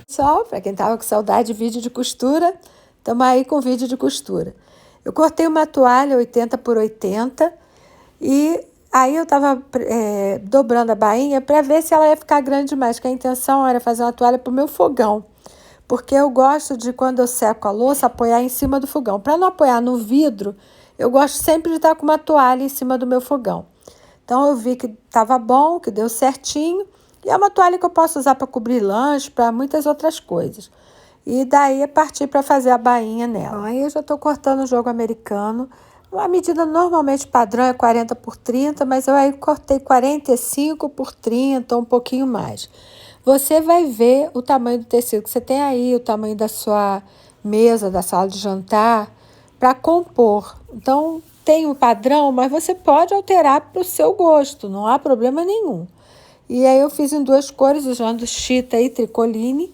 Pessoal, para quem tava com saudade de vídeo de costura, estamos aí com vídeo de costura. Eu cortei uma toalha 80 por 80 e aí eu tava dobrando a bainha para ver se ela ia ficar grande demais, que a intenção era fazer uma toalha pro meu fogão. Porque eu gosto de, quando eu seco a louça, apoiar em cima do fogão. Para não apoiar no vidro, eu gosto sempre de estar com uma toalha em cima do meu fogão. Então eu vi que estava bom, que deu certinho. E é uma toalha que eu posso usar para cobrir lanche, para muitas outras coisas. E daí partir para fazer a bainha nela. Bom, aí eu já estou cortando o jogo americano. A medida normalmente padrão é 40 por 30, mas eu aí cortei 45 por 30, um pouquinho mais. Você vai ver o tamanho do tecido que você tem aí, o tamanho da sua mesa, da sala de jantar, para compor. Então, tem um padrão, mas você pode alterar para o seu gosto, não há problema nenhum. E aí eu fiz em duas cores, usando chita e tricoline.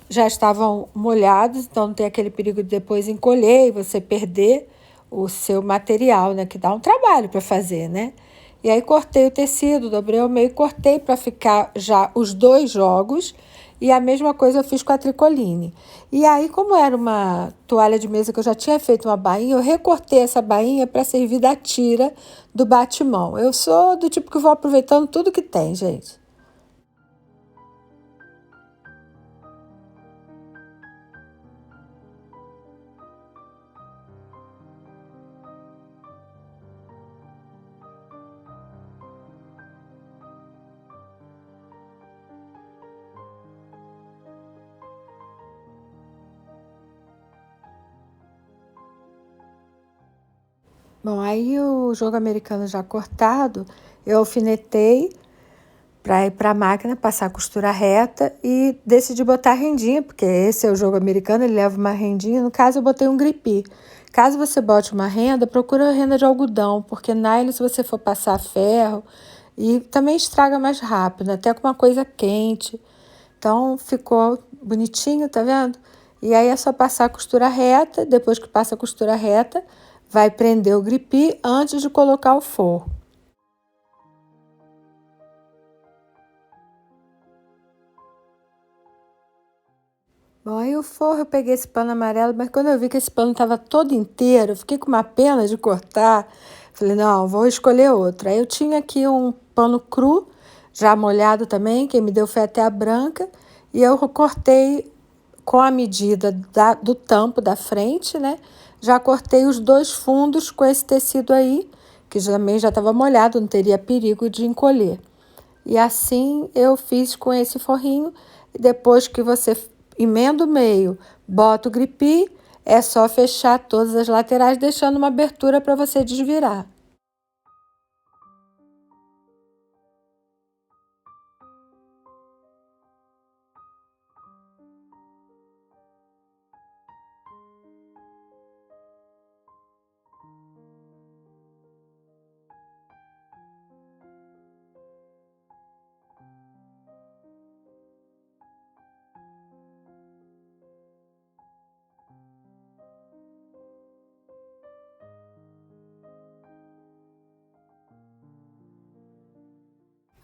Já estavam molhados, então não tem aquele perigo de depois encolher e você perder o seu material, né? Que dá um trabalho para fazer, né? E aí cortei o tecido, dobrei ao meio e cortei para ficar já os dois jogos. E a mesma coisa eu fiz com a tricoline. E aí, como era uma toalha de mesa que eu já tinha feito uma bainha, eu recortei essa bainha para servir da tira do batimão. Eu sou do tipo que vou aproveitando tudo que tem, gente. Bom, aí o jogo americano já cortado, eu alfinetei para ir para a máquina, passar a costura reta e decidi botar rendinha, porque esse é o jogo americano, ele leva uma rendinha. No caso, eu botei um gripe. Caso você bote uma renda, procura renda de algodão, porque nylon, se você for passar ferro, e também estraga mais rápido, até com uma coisa quente. Então, ficou bonitinho, tá vendo? E aí é só passar a costura reta, depois que passa a costura reta, vai prender o gripe antes de colocar o forro. Bom, aí o forro eu peguei esse pano amarelo, mas quando eu vi que esse pano estava todo inteiro, eu fiquei com uma pena de cortar. Falei, não, vou escolher outro. Aí eu tinha aqui um pano cru, já molhado também, quem me deu foi até a branca, e eu cortei com a medida do tampo da frente, né? Já cortei os dois fundos com esse tecido aí, que também já estava molhado, não teria perigo de encolher. E assim eu fiz com esse forrinho. E depois que você emenda o meio, bota o gripe, é só fechar todas as laterais, deixando uma abertura para você desvirar.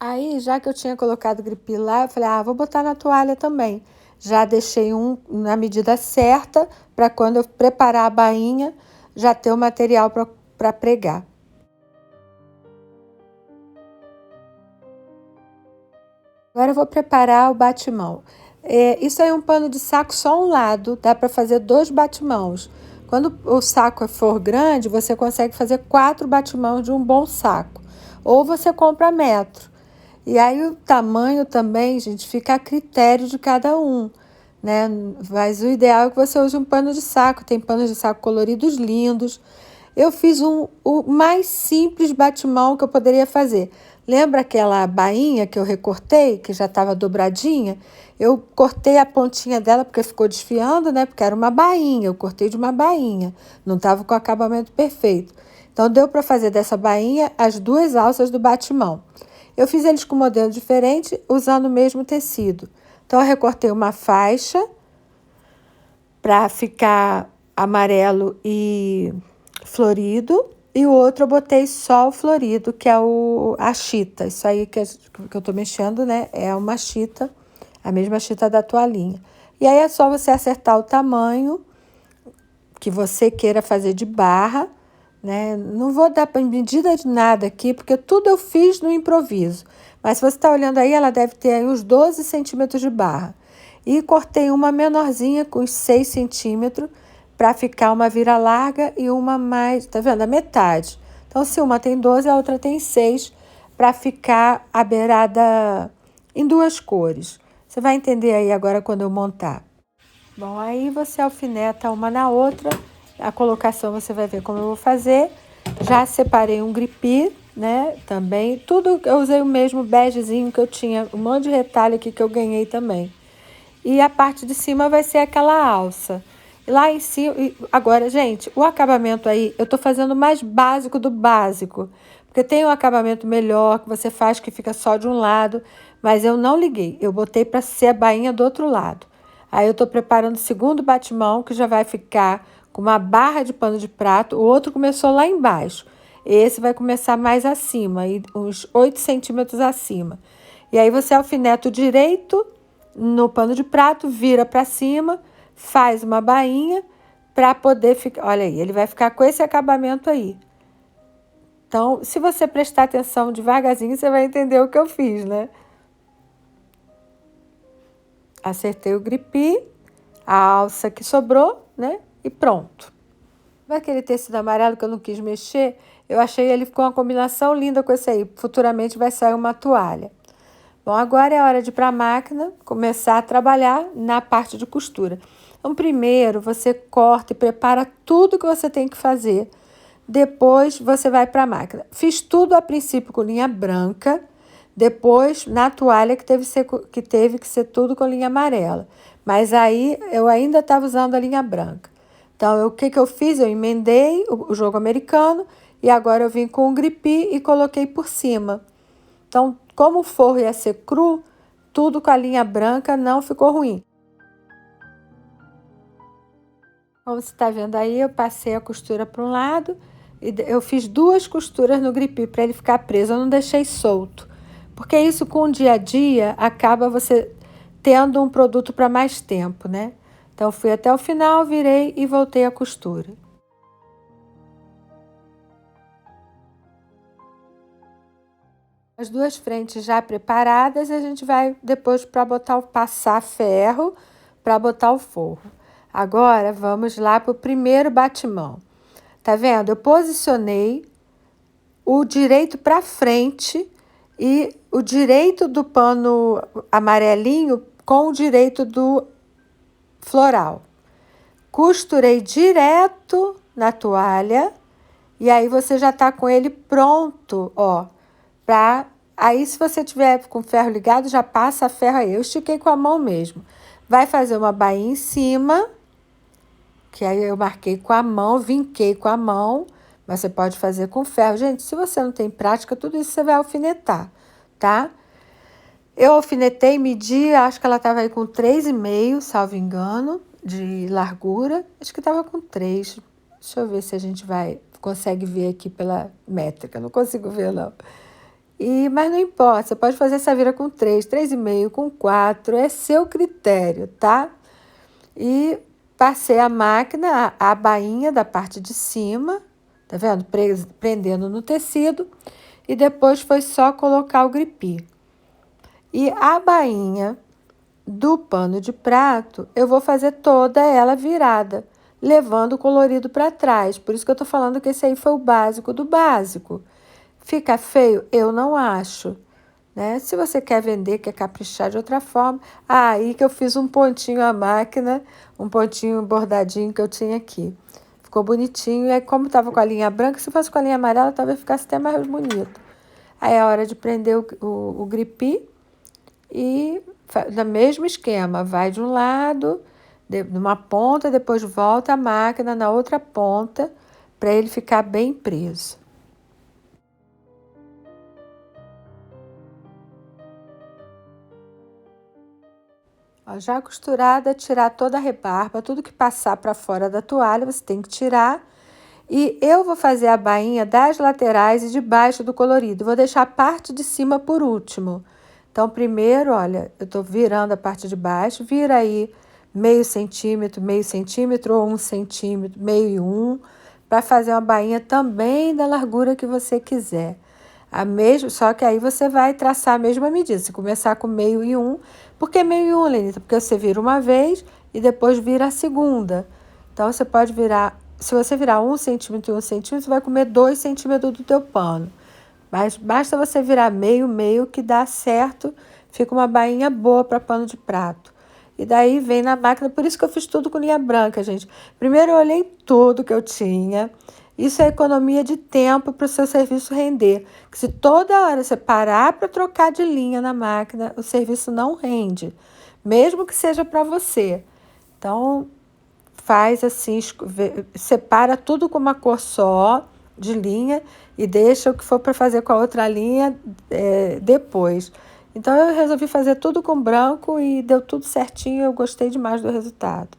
Aí, já que eu tinha colocado o gripe lá, eu falei, vou botar na toalha também. Já deixei um na medida certa, para quando eu preparar a bainha, já ter o material para pregar. Agora eu vou preparar o batimão. Isso aí é um pano de saco só um lado, dá para fazer 2 batimãos. Quando o saco for grande, você consegue fazer 4 batimãos de um bom saco. Ou você compra metro. E aí o tamanho também, gente, fica a critério de cada um, né? Mas o ideal é que você use um pano de saco. Tem panos de saco coloridos lindos. Eu fiz o mais simples batimão que eu poderia fazer. Lembra aquela bainha que eu recortei, que já estava dobradinha? Eu cortei a pontinha dela porque ficou desfiando, né? Porque era uma bainha, eu cortei de uma bainha. Não estava com o acabamento perfeito. Então, deu para fazer dessa bainha as 2 alças do batimão. Eu fiz eles com modelo diferente, usando o mesmo tecido. Então, eu recortei uma faixa para ficar amarelo e florido E o outro eu botei só o florido, que é a chita. Isso aí que eu tô mexendo, né? É uma chita, a mesma chita da toalhinha. E aí é só você acertar o tamanho que você queira fazer de barra, né? Não vou dar medida de nada aqui, porque tudo eu fiz no improviso. Mas se você está olhando aí, ela deve ter aí uns 12 centímetros de barra. E cortei uma menorzinha com uns 6 centímetros para ficar uma vira larga e uma mais, tá vendo? A metade. Então, se uma tem 12, a outra tem 6, para ficar a beirada em duas cores. Você vai entender aí agora quando eu montar. Bom, aí você alfineta uma na outra, a colocação você vai ver como eu vou fazer. Já separei um gripi, né, também. Tudo eu usei o mesmo begezinho que eu tinha, um monte de retalho aqui que eu ganhei também. E a parte de cima vai ser aquela alça. E lá em cima, agora, gente, o acabamento aí, eu tô fazendo o mais básico do básico. Porque tem um acabamento melhor, que você faz que fica só de um lado, mas eu não liguei. Eu botei para ser a bainha do outro lado. Aí eu tô preparando o segundo batimão, que já vai ficar com uma barra de pano de prato. O outro começou lá embaixo. Esse vai começar mais acima, uns 8 centímetros acima. E aí você alfineta o direito no pano de prato, vira para cima, faz uma bainha para poder ficar. Olha aí, ele vai ficar com esse acabamento aí. Então, se você prestar atenção devagarzinho, você vai entender o que eu fiz, né? Acertei o gripi, a alça que sobrou, né? E pronto. Aquele tecido amarelo que eu não quis mexer, eu achei ele com uma combinação linda com esse aí. Futuramente vai sair uma toalha. Bom, agora é hora de ir para a máquina, começar a trabalhar na parte de costura. Então, primeiro você corta e prepara tudo que você tem que fazer. Depois você vai para a máquina. Fiz tudo a princípio com linha branca, depois na toalha que teve que ser tudo com linha amarela. Mas aí eu ainda estava usando a linha branca. Então, o que eu fiz? Eu emendei o jogo americano e agora eu vim com o gripi e coloquei por cima. Então, como o forro ia ser cru, tudo com a linha branca não ficou ruim. Como você está vendo aí, eu passei a costura para um lado e eu fiz 2 costuras no gripi para ele ficar preso. Eu não deixei solto, porque isso com o dia a dia acaba você tendo um produto para mais tempo, né? Então, fui até o final, virei e voltei a costura. As 2 frentes já preparadas, a gente vai depois para passar ferro para botar o forro. Agora, vamos lá para o primeiro batimão. Tá vendo? Eu posicionei o direito para frente e o direito do pano amarelinho com o direito do floral. Costurei direto na toalha e aí você já tá com ele pronto, ó, aí se você tiver com o ferro ligado, já passa a ferro aí. Eu estiquei com a mão mesmo. Vai fazer uma bainha em cima, que aí eu marquei com a mão, vinquei com a mão, mas você pode fazer com ferro. Gente, se você não tem prática, tudo isso você vai alfinetar, tá? Eu alfinetei, medi, acho que ela estava aí com 3,5, salvo engano, de largura. Acho que estava com 3. Deixa eu ver se a gente consegue ver aqui pela métrica. Não consigo ver, não. Mas não importa, você pode fazer essa vira com 3, 3,5, com 4, é seu critério, tá? E passei a máquina, a bainha da parte de cima, tá vendo? Prendendo no tecido, e depois foi só colocar o gripi. E a bainha do pano de prato, eu vou fazer toda ela virada, levando o colorido para trás. Por isso que eu tô falando que esse aí foi o básico do básico. Fica feio? Eu não acho, né? Se você quer vender, quer caprichar de outra forma, aí que eu fiz um pontinho à máquina, um pontinho bordadinho que eu tinha aqui. Ficou bonitinho, e aí como estava com a linha branca, se fosse com a linha amarela, talvez ficasse até mais bonito. Aí é a hora de prender o gripi e no mesmo esquema, vai de um lado, numa ponta, depois volta a máquina na outra ponta, para ele ficar bem preso. Ó, já costurada, tirar toda a rebarba, tudo que passar para fora da toalha, você tem que tirar. E eu vou fazer a bainha das laterais e de baixo do colorido. Vou deixar a parte de cima por último. Então, primeiro, olha, eu tô virando a parte de baixo. Vira aí meio centímetro ou 1 centímetro, meio e um, para fazer uma bainha também da largura que você quiser. Só que aí você vai traçar a mesma medida. Se começar com meio e um, por que meio e um, Lenita? Porque você vira uma vez e depois vira a segunda. Então, você pode virar, se você virar 1 centímetro e 1 centímetro, você vai comer 2 centímetros do teu pano. Mas basta você virar meio que dá certo, fica uma bainha boa para pano de prato. E daí vem na máquina, por isso que eu fiz tudo com linha branca, gente. Primeiro eu olhei tudo que eu tinha. Isso é economia de tempo para o seu serviço render. Que se toda hora você parar para trocar de linha na máquina, o serviço não rende, mesmo que seja para você. Então, faz assim, separa tudo com uma cor só de linha e deixa o que for para fazer com a outra linha depois. Então eu resolvi fazer tudo com branco e deu tudo certinho, eu gostei demais do resultado.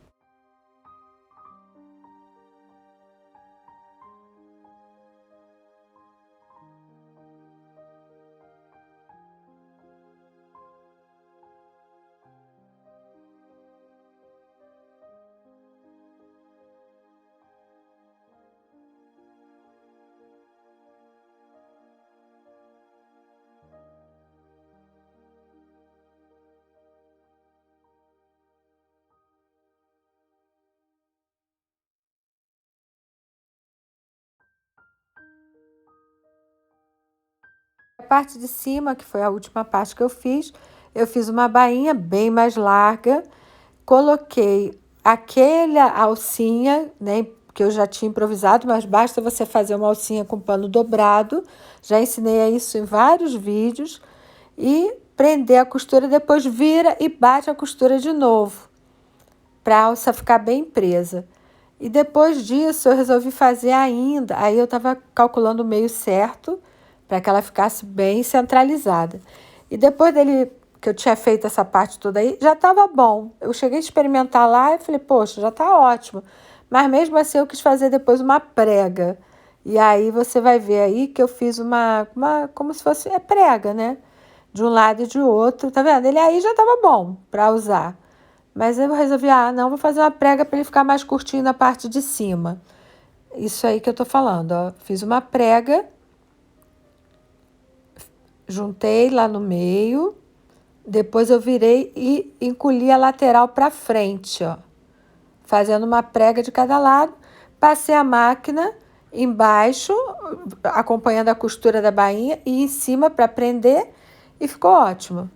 A parte de cima, que foi a última parte que eu fiz uma bainha bem mais larga, coloquei aquela alcinha, né, que eu já tinha improvisado, mas basta você fazer uma alcinha com pano dobrado, já ensinei isso em vários vídeos, e prender a costura, depois vira e bate a costura de novo, para a alça ficar bem presa. E depois disso eu resolvi fazer ainda, aí eu estava calculando o meio certo, para que ela ficasse bem centralizada. E depois dele, que eu tinha feito essa parte toda aí, já estava bom. Eu cheguei a experimentar lá e falei, poxa, já está ótimo. Mas mesmo assim eu quis fazer depois uma prega. E aí você vai ver aí que eu fiz uma como se fosse prega, né? De um lado e de outro, tá vendo? Ele aí já estava bom para usar. Mas eu resolvi, não, vou fazer uma prega para ele ficar mais curtinho na parte de cima. Isso aí que eu tô falando, ó. Fiz uma prega, juntei lá no meio, depois eu virei e encolhi a lateral para frente, ó. Fazendo uma prega de cada lado. Passei a máquina embaixo, acompanhando a costura da bainha, e em cima para prender, e ficou ótimo.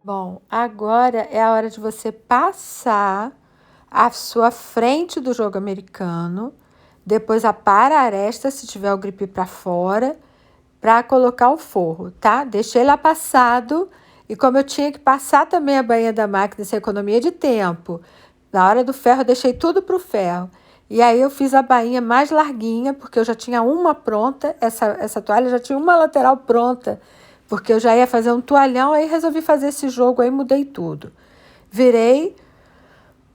Bom, agora é a hora de você passar a sua frente do jogo americano, depois a para-aresta, se tiver o gripe para fora, para colocar o forro, tá? Deixei lá passado, e como eu tinha que passar também a bainha da máquina, essa economia de tempo, na hora do ferro eu deixei tudo pro ferro. E aí eu fiz a bainha mais larguinha, porque eu já tinha uma pronta, essa toalha já tinha uma lateral pronta, porque eu já ia fazer um toalhão, aí resolvi fazer esse jogo aí, mudei tudo. Virei,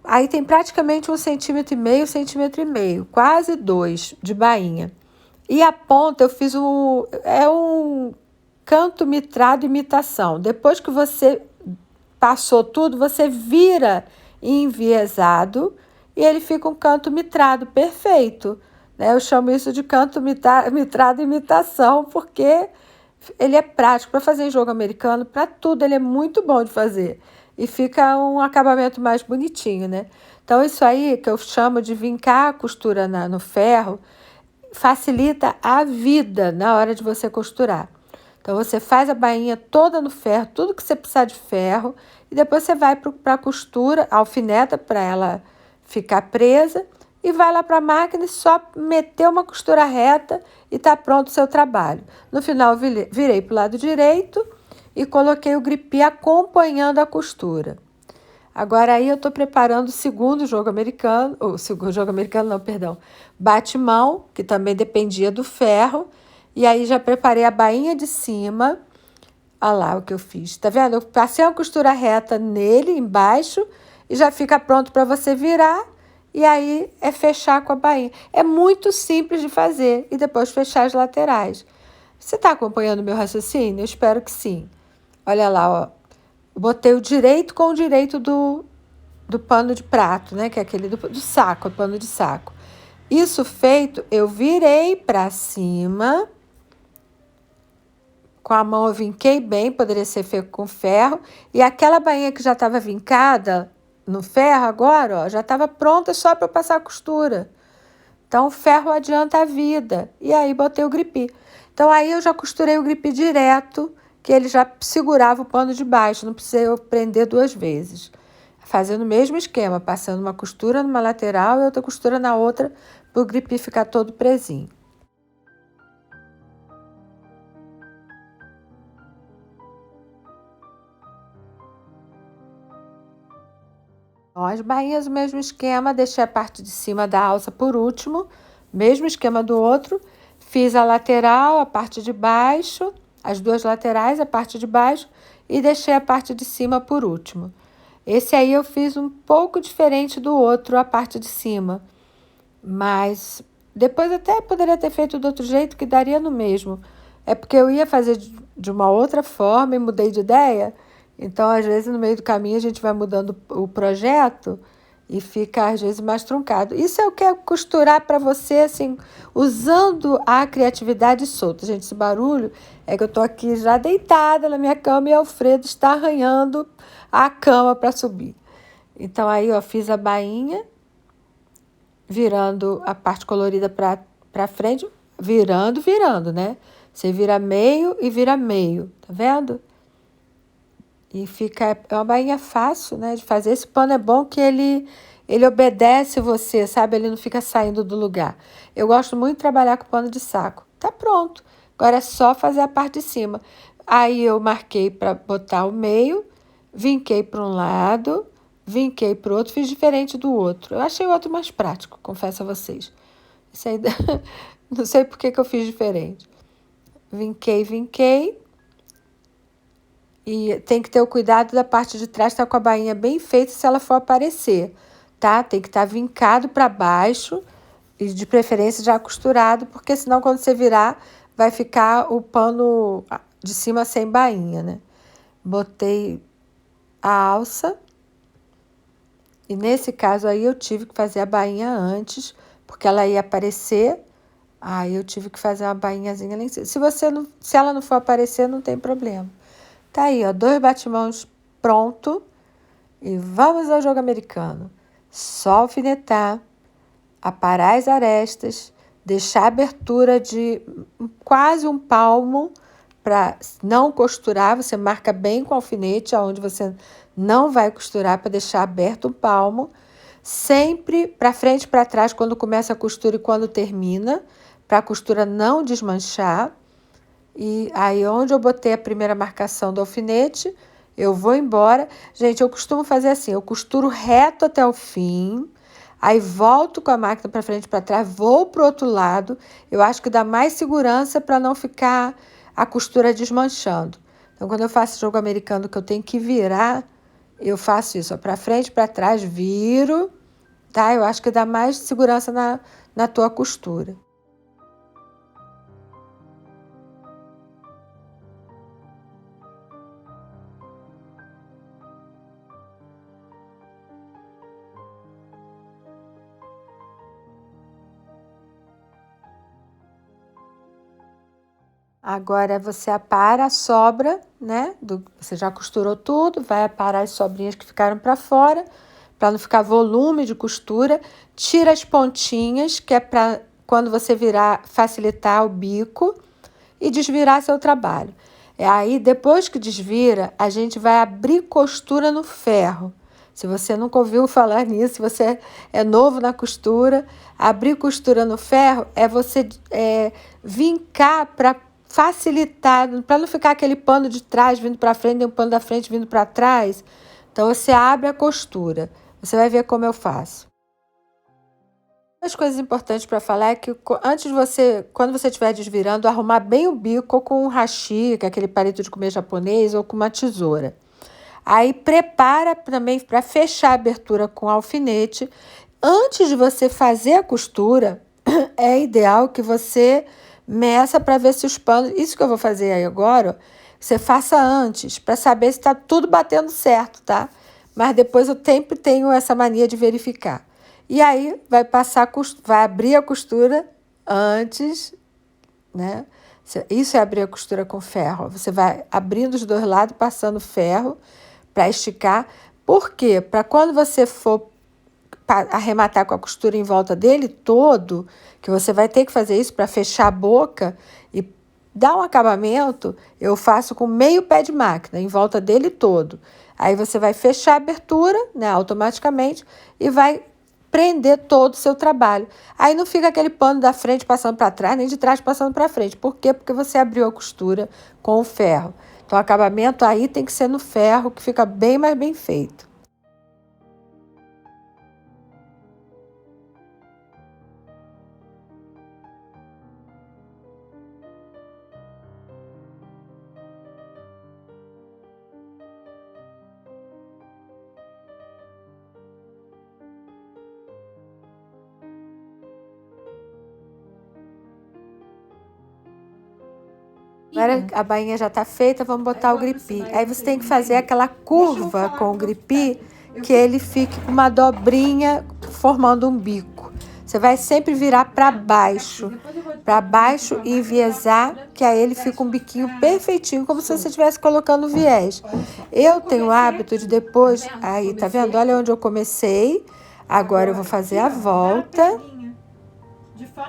aí tem praticamente 1,5 centímetro, quase 2 de bainha. E a ponta eu fiz um canto mitrado imitação. Depois que você passou tudo, você vira enviesado e ele fica um canto mitrado perfeito, né? Eu chamo isso de canto mitrado imitação, porque ele é prático para fazer em jogo americano, para tudo ele é muito bom de fazer. E fica um acabamento mais bonitinho, né? Então, isso aí que eu chamo de vincar a costura no ferro, facilita a vida na hora de você costurar. Então, você faz a bainha toda no ferro, tudo que você precisar de ferro, e depois você vai para a costura, alfineta para ela ficar presa, e vai lá para a máquina e só meter uma costura reta e está pronto o seu trabalho. No final, virei para o lado direito e coloquei o grippi acompanhando a costura. Agora aí eu estou preparando o segundo jogo americano, o segundo jogo americano não, perdão, batimão, que também dependia do ferro, e aí já preparei a bainha de cima. Olha lá o que eu fiz, tá vendo? Eu passei uma costura reta nele, embaixo, e já fica pronto para você virar, e aí é fechar com a bainha. É muito simples de fazer, e depois fechar as laterais. Você está acompanhando o meu raciocínio? Eu espero que sim. Olha lá, ó. Botei o direito com o direito do pano de prato, né? Que é aquele do saco, o pano de saco. Isso feito, eu virei para cima. Com a mão eu vinquei bem, poderia ser feito com ferro. E aquela bainha que já estava vincada no ferro agora, ó, já estava pronta só para eu passar a costura. Então, o ferro adianta a vida. E aí, botei o grippi. Então, aí eu já costurei o grippi direto, que ele já segurava o pano de baixo. Não precisei eu prender 2 vezes. Fazendo o mesmo esquema, passando uma costura numa lateral e outra costura na outra, para o grippi ficar todo presinho. Então, as bainhas, o mesmo esquema, deixei a parte de cima da alça por último, mesmo esquema do outro, fiz a lateral, a parte de baixo, as 2 laterais, a parte de baixo, e deixei a parte de cima por último. Esse aí eu fiz um pouco diferente do outro, a parte de cima, mas depois até poderia ter feito do outro jeito, que daria no mesmo. É porque eu ia fazer de uma outra forma e mudei de ideia. Então, às vezes, no meio do caminho, a gente vai mudando o projeto e fica, às vezes, mais truncado. Isso eu quero costurar para você, assim, usando a criatividade solta. Gente, esse barulho é que eu estou aqui já deitada na minha cama e o Alfredo está arranhando a cama para subir. Então, aí, ó, fiz a bainha, virando a parte colorida para frente, virando, né? Você vira meio e vira meio, tá vendo? E fica, é uma bainha fácil, né, de fazer. Esse pano é bom que ele obedece você, sabe? Ele não fica saindo do lugar. Eu gosto muito de trabalhar com pano de saco. Tá pronto. Agora é só fazer a parte de cima. Aí eu marquei para botar o meio, vinquei para um lado, vinquei para o outro, fiz diferente do outro. Eu achei o outro mais prático, confesso a vocês. Isso aí, não sei por que eu fiz diferente. Vinquei. E tem que ter o cuidado da parte de trás estar com a bainha bem feita se ela for aparecer, tá? Tem que estar vincado para baixo e de preferência já costurado, porque senão quando você virar vai ficar o pano de cima sem bainha, né? Botei a alça e nesse caso aí eu tive que fazer a bainha antes, porque ela ia aparecer, aí eu tive que fazer uma bainhazinha lá em cima. Se ela não for aparecer, não tem problema. Tá aí, ó, 2 batimãos pronto e vamos ao jogo americano. Só alfinetar, aparar as arestas, deixar a abertura de quase um palmo para não costurar. Você marca bem com o alfinete aonde você não vai costurar para deixar aberto um palmo. Sempre para frente e para trás quando começa a costura e quando termina, para a costura não desmanchar. E aí, onde eu botei a primeira marcação do alfinete, eu vou embora. Gente, eu costumo fazer assim, eu costuro reto até o fim, aí volto com a máquina para frente e para trás, vou para o outro lado. Eu acho que dá mais segurança para não ficar a costura desmanchando. Então, quando eu faço jogo americano que eu tenho que virar, eu faço isso, para frente e para trás, viro, tá? Eu acho que dá mais segurança na tua costura. Agora você apara a sobra, né? Você já costurou tudo, vai aparar as sobrinhas que ficaram para fora, para não ficar volume de costura. Tira as pontinhas, que é para quando você virar, facilitar o bico e desvirar seu trabalho. Aí, depois que desvira, a gente vai abrir costura no ferro. Se você nunca ouviu falar nisso, se você é novo na costura, abrir costura no ferro é você vincar para facilitar, para não ficar aquele pano de trás vindo para frente e um pano da frente vindo para trás. Então, você abre a costura. Você vai ver como eu faço. As coisas importantes para falar é que antes de você, quando você estiver desvirando, arrumar bem o bico com um hashi, que é aquele palito de comer japonês, ou com uma tesoura. Aí prepara também para fechar a abertura com alfinete. Antes de você fazer a costura, é ideal que você meça para ver se os panos... Isso que eu vou fazer aí agora, ó, você faça antes, para saber se está tudo batendo certo, tá? Mas depois eu sempre tenho essa mania de verificar. E aí vai abrir a costura antes, né? Isso é abrir a costura com ferro. Você vai abrindo os dois lados, passando ferro para esticar. Por quê? Para quando você for arrematar com a costura em volta dele todo, que você vai ter que fazer isso para fechar a boca e dar um acabamento, eu faço com meio pé de máquina em volta dele todo. Aí você vai fechar a abertura, né, automaticamente, e vai prender todo o seu trabalho. Aí não fica aquele pano da frente passando para trás, nem de trás passando para frente. Por quê? Porque você abriu a costura com o ferro. Então, o acabamento aí tem que ser no ferro, que fica bem mais bem feito. Agora a bainha já está feita, vamos botar o gripi. Aí você tem que fazer aquela curva com o gripi, que ele fique com uma dobrinha formando um bico. Você vai sempre virar para baixo e enviesar, que aí ele fica um biquinho perfeitinho, como se você estivesse colocando viés. Eu tenho o hábito de depois... Aí, tá vendo? Olha onde eu comecei. Agora eu vou fazer a volta.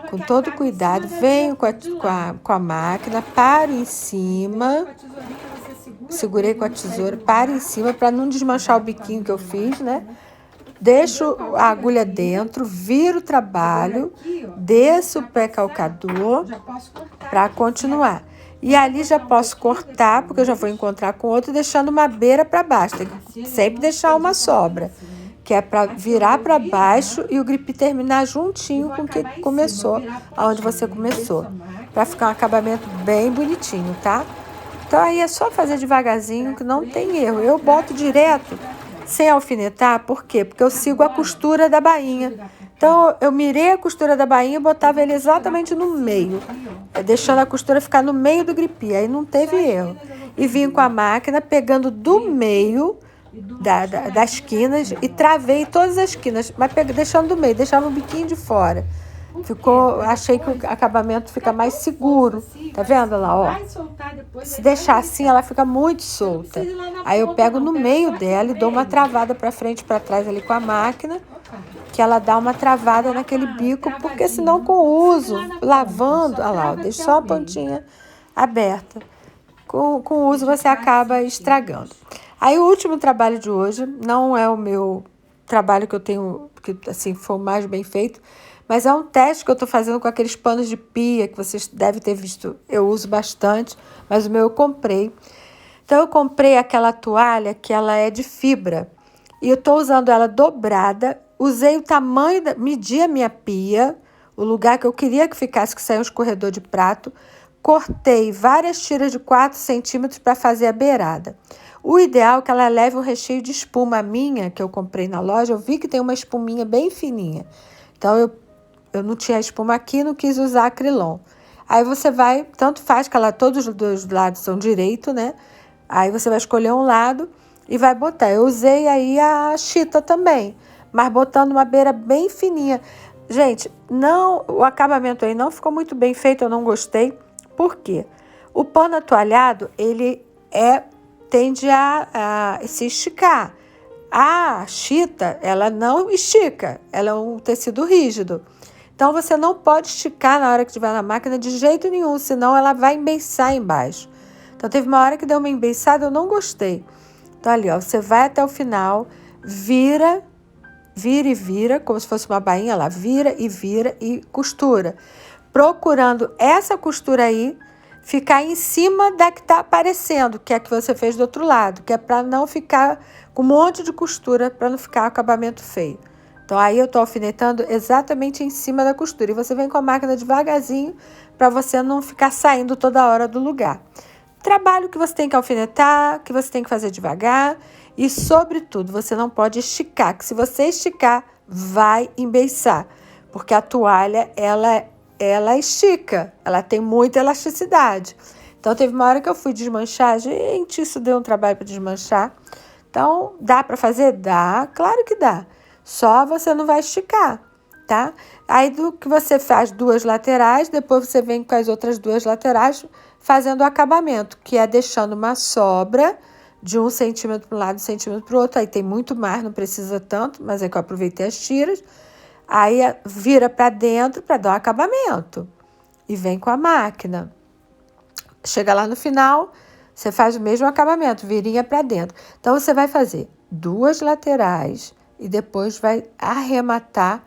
Com todo cuidado, venho com a máquina, paro em cima, segurei com a tesoura, paro em cima para não desmanchar o biquinho que eu fiz, né? Deixo a agulha dentro, viro o trabalho, desço o pré-calcador para continuar. E ali já posso cortar, porque eu já vou encontrar com outro, deixando uma beira para baixo. Tem que sempre deixar uma sobra, que é para virar para baixo e o gripe terminar juntinho com o que começou, aonde você começou, para ficar um acabamento bem bonitinho, tá? Então aí é só fazer devagarzinho, que não tem erro. Eu boto direto, sem alfinetar, por quê? Porque eu sigo a costura da bainha. Então eu mirei a costura da bainha e botava ele exatamente no meio, deixando a costura ficar no meio do gripe, aí não teve erro. E vim com a máquina pegando do meio das quinas e travei todas as quinas, mas deixando do meio, deixava o biquinho de fora. Achei que o acabamento fica mais seguro. Tá vendo lá, ó? Se deixar assim, ela fica muito solta. Aí eu pego no meio dela e dou uma travada para frente e para trás ali com a máquina, que ela dá uma travada naquele bico, porque senão com o uso, lavando, olha lá, deixa só a pontinha aberta. Com o uso você acaba estragando. Aí o último trabalho de hoje, não é o meu trabalho que eu tenho, que assim, foi o mais bem feito, mas é um teste que eu estou fazendo com aqueles panos de pia, que vocês devem ter visto, eu uso bastante, mas o meu eu comprei. Então eu comprei aquela toalha que ela é de fibra, e eu estou usando ela dobrada, usei o tamanho, medi a minha pia, o lugar que eu queria que ficasse, que saia um escorredor de prato, cortei várias tiras de 4 centímetros para fazer a beirada. O ideal é que ela leve um recheio de espuma minha, que eu comprei na loja. Eu vi que tem uma espuminha bem fininha. Então, eu não tinha espuma aqui, não quis usar acrilon. Aí você vai, tanto faz que todos os dois lados são direito, né? Aí você vai escolher um lado e vai botar. Eu usei aí a chita também, mas botando uma beira bem fininha. Gente, o acabamento aí não ficou muito bem feito, eu não gostei. Por quê? O pano atoalhado, ele tende a se esticar. A chita, ela não estica, ela é um tecido rígido. Então, você não pode esticar na hora que estiver na máquina de jeito nenhum, senão ela vai embeiçar embaixo. Então, teve uma hora que deu uma embeiçada, eu não gostei. Então, ali, ó, você vai até o final, vira e vira, como se fosse uma bainha lá, vira e costura. Procurando essa costura aí, ficar em cima da que está aparecendo, que é a que você fez do outro lado, que é para não ficar com um monte de costura, para não ficar acabamento feio. Então aí eu estou alfinetando exatamente em cima da costura e você vem com a máquina devagarzinho para você não ficar saindo toda hora do lugar. Trabalho que você tem que alfinetar, que você tem que fazer devagar e, sobretudo, você não pode esticar, que se você esticar, vai embeiçar, porque a toalha, ela estica, ela tem muita elasticidade. Então, teve uma hora que eu fui desmanchar, gente, isso deu um trabalho para desmanchar. Então, dá para fazer? Dá, claro que dá. Só você não vai esticar, tá? Aí, do que você faz duas laterais, depois você vem com as outras duas laterais fazendo o acabamento, que é deixando uma sobra de 1 centímetro para um lado, 1 centímetro para o outro. Aí tem muito mais, não precisa tanto, mas é que eu aproveitei as tiras. Aí vira para dentro para dar o acabamento e vem com a máquina. Chega lá no final, você faz o mesmo acabamento, virinha para dentro. Então, você vai fazer duas laterais e depois vai arrematar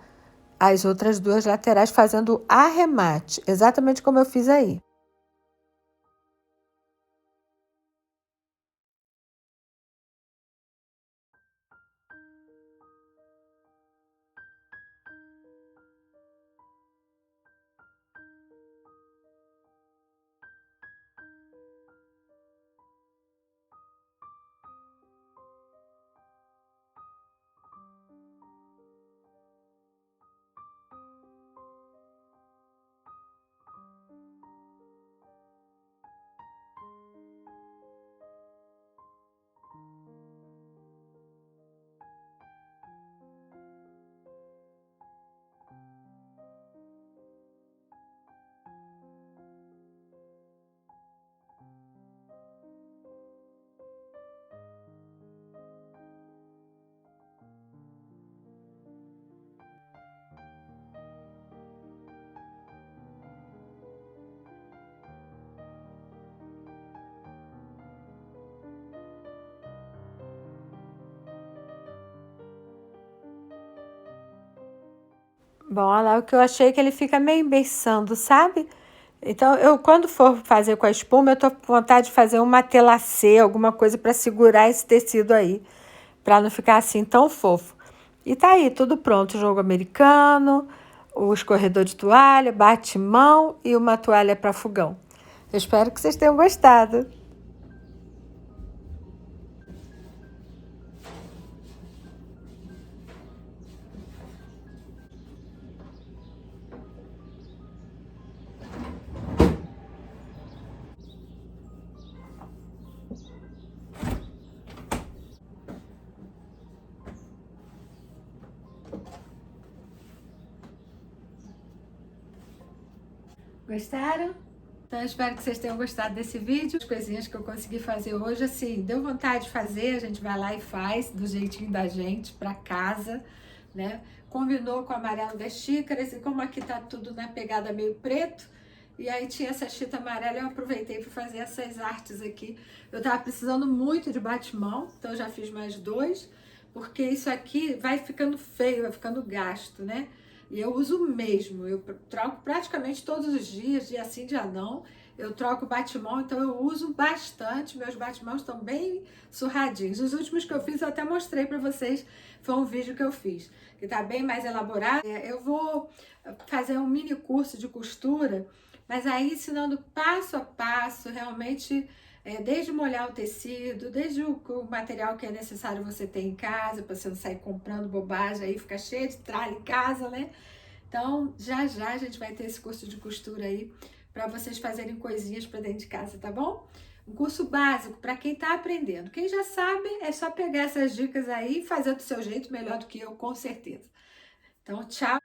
as outras duas laterais fazendo o arremate, exatamente como eu fiz aí. Bom, olha lá, o que eu achei é que ele fica meio beiçando, sabe? Então, eu quando for fazer com a espuma, eu tô com vontade de fazer um matelacê, alguma coisa para segurar esse tecido aí, para não ficar assim tão fofo. E tá aí, tudo pronto, jogo americano, o escorredor de toalha, bate-mão e uma toalha para fogão. Eu espero que vocês tenham gostado. Gostaram? Então, eu espero que vocês tenham gostado desse vídeo. As coisinhas que eu consegui fazer hoje, assim, deu vontade de fazer, a gente vai lá e faz do jeitinho da gente, para casa, né? Combinou com o amarelo das xícaras e como aqui tá tudo na pegada meio preto, e aí tinha essa chita amarela, eu aproveitei para fazer essas artes aqui. Eu tava precisando muito de bate-mão, então eu já fiz mais dois, porque isso aqui vai ficando feio, vai ficando gasto, né? E eu uso mesmo, eu troco praticamente todos os dias, dia sim, dia não. Eu troco bate-mão, então eu uso bastante. Meus bate-mãos estão bem surradinhos. Os últimos que eu fiz eu até mostrei para vocês, foi um vídeo que eu fiz, que tá bem mais elaborado. Eu vou fazer um mini curso de costura, mas aí ensinando passo a passo, realmente, desde molhar o tecido, desde o material que é necessário você ter em casa, para você não sair comprando bobagem, aí fica cheio de tralha em casa, né? Então, já já a gente vai ter esse curso de costura aí, para vocês fazerem coisinhas para dentro de casa, tá bom? Um curso básico para quem tá aprendendo. Quem já sabe, é só pegar essas dicas aí e fazer do seu jeito melhor do que eu, com certeza. Então, tchau!